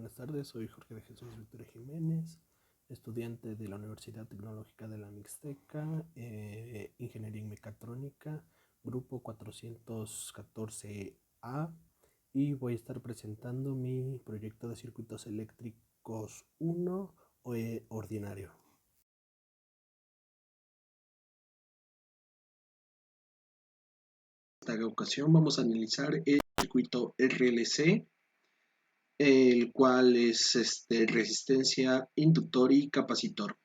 Buenas tardes, soy Jorge de Jesús Victoria Jiménez, estudiante de la Universidad Tecnológica de la Mixteca, Ingeniería en Mecatrónica, grupo 414A, y voy a estar presentando mi proyecto de circuitos eléctricos 1 ordinario. En esta ocasión vamos a analizar el circuito RLC, el cual es resistencia, inductor y capacitor.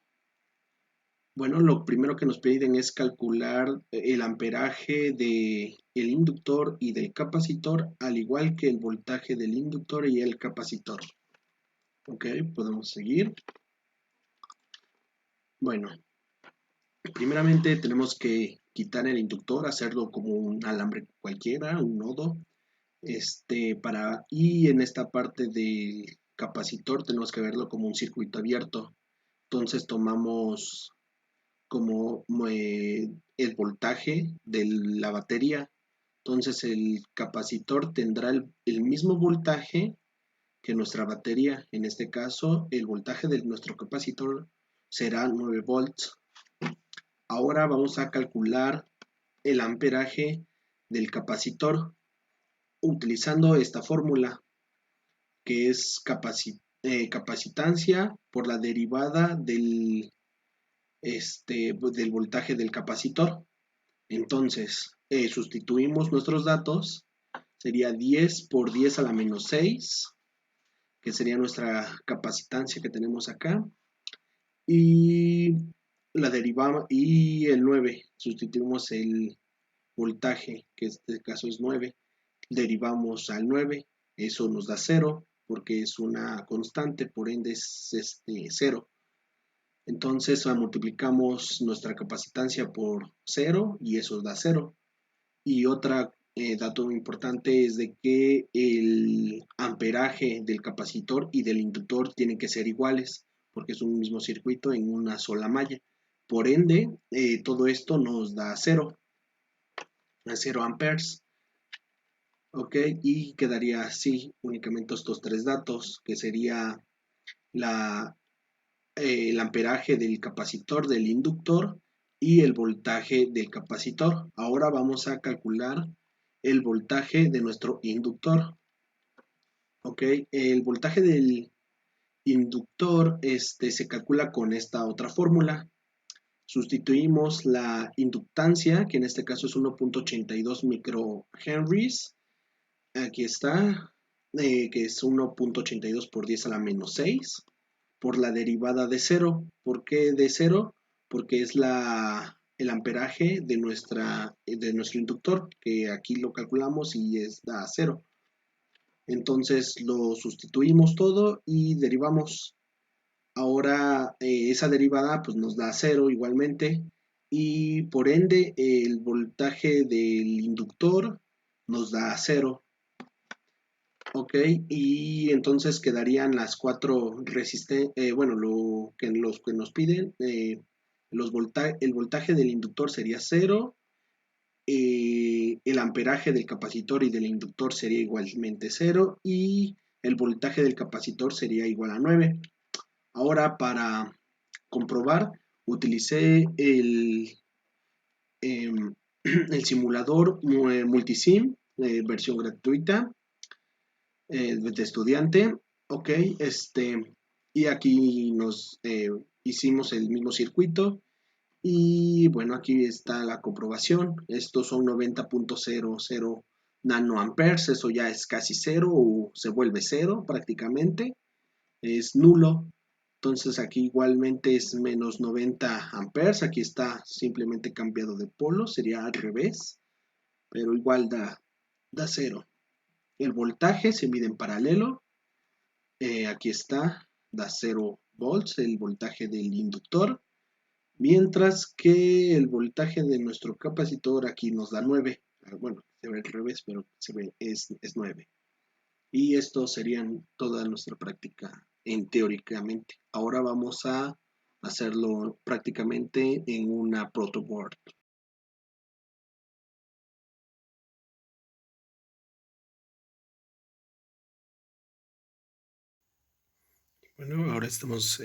Bueno, lo primero que nos piden es calcular el amperaje del inductor y del capacitor, al igual que el voltaje del inductor y el capacitor. Ok, podemos seguir. Bueno, primeramente tenemos que quitar el inductor, hacerlo como un alambre cualquiera, un nodo. Y en esta parte del capacitor tenemos que verlo como un circuito abierto. Entonces tomamos como el voltaje de la batería. Entonces el capacitor tendrá el mismo voltaje que nuestra batería. En este caso, el voltaje de nuestro capacitor será 9 volts. Ahora vamos a calcular el amperaje del capacitor utilizando esta fórmula, que es capacitancia por la derivada del voltaje del capacitor. Entonces, sustituimos nuestros datos, sería 10 por 10 a la menos 6, que sería nuestra capacitancia que tenemos acá, y la derivamos, y el 9, sustituimos el voltaje, que en este caso es 9, derivamos al 9, eso nos da 0, porque es una constante, por ende es 0. Entonces multiplicamos nuestra capacitancia por 0 y eso da 0. Y otro dato importante es de que el amperaje del capacitor y del inductor tienen que ser iguales, porque es un mismo circuito en una sola malla. Por ende, todo esto nos da 0 amperes. Ok, y quedaría así únicamente estos tres datos, que sería el amperaje del capacitor, del inductor y el voltaje del capacitor. Ahora vamos a calcular el voltaje de nuestro inductor. Ok, el voltaje del inductor se calcula con esta otra fórmula. Sustituimos la inductancia, que en este caso es 1.82 microhenries. Aquí está, que es 1.82 por 10 a la menos 6, por la derivada de 0. ¿Por qué de 0? Porque es el amperaje de nuestro inductor, que aquí lo calculamos y da 0. Entonces lo sustituimos todo y derivamos. Ahora esa derivada pues nos da 0 igualmente, y por ende el voltaje del inductor nos da 0. Ok, y entonces quedarían las cuatro resistencias, bueno, los que nos piden, el voltaje del inductor sería 0, el amperaje del capacitor y del inductor sería igualmente 0, y el voltaje del capacitor sería igual a 9. Ahora, para comprobar, utilicé el simulador Multisim, versión gratuita, de estudiante. Ok, y aquí nos hicimos el mismo circuito, y bueno, aquí está la comprobación. Estos son 90.00 nanoamperes, eso ya es casi cero o se vuelve cero prácticamente, es nulo. Entonces aquí igualmente es menos 90 amperes, aquí está simplemente cambiado de polo, sería al revés, pero igual da cero. El voltaje se mide en paralelo, aquí está, da 0 volts el voltaje del inductor, mientras que el voltaje de nuestro capacitor aquí nos da 9. Bueno, se ve al revés, pero es 9. Y esto serían toda nuestra práctica teóricamente. Ahora vamos a hacerlo prácticamente en una protoboard. Bueno, ahora estamos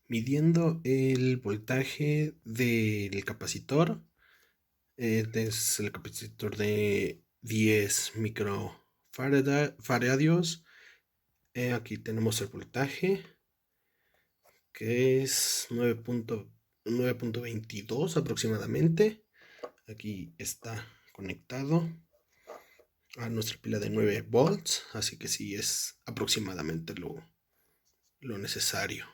midiendo el voltaje del capacitor. Es el capacitor de 10 microfarados. Aquí tenemos el voltaje, que es 9.22 aproximadamente. Aquí está conectado a nuestra pila de 9 volts, así que sí es aproximadamente lo necesario.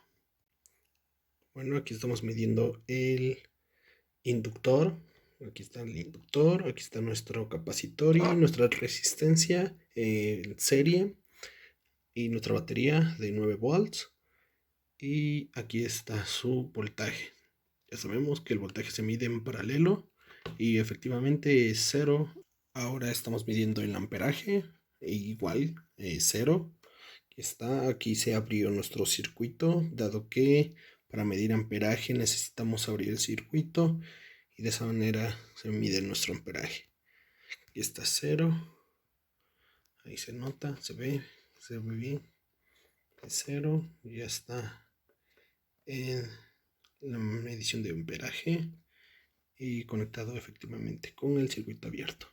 Bueno, aquí estamos midiendo el inductor. Aquí está el inductor, aquí está nuestro capacitor y nuestra resistencia en serie y nuestra batería de 9 volts. Y aquí está su voltaje. Ya sabemos que el voltaje se mide en paralelo y efectivamente es cero. Ahora estamos midiendo el amperaje, igual, cero. Aquí se abrió nuestro circuito, dado que para medir amperaje necesitamos abrir el circuito y de esa manera se mide nuestro amperaje. Aquí está cero, ahí se nota, se ve bien, es cero, ya está en la medición de amperaje y conectado efectivamente con el circuito abierto.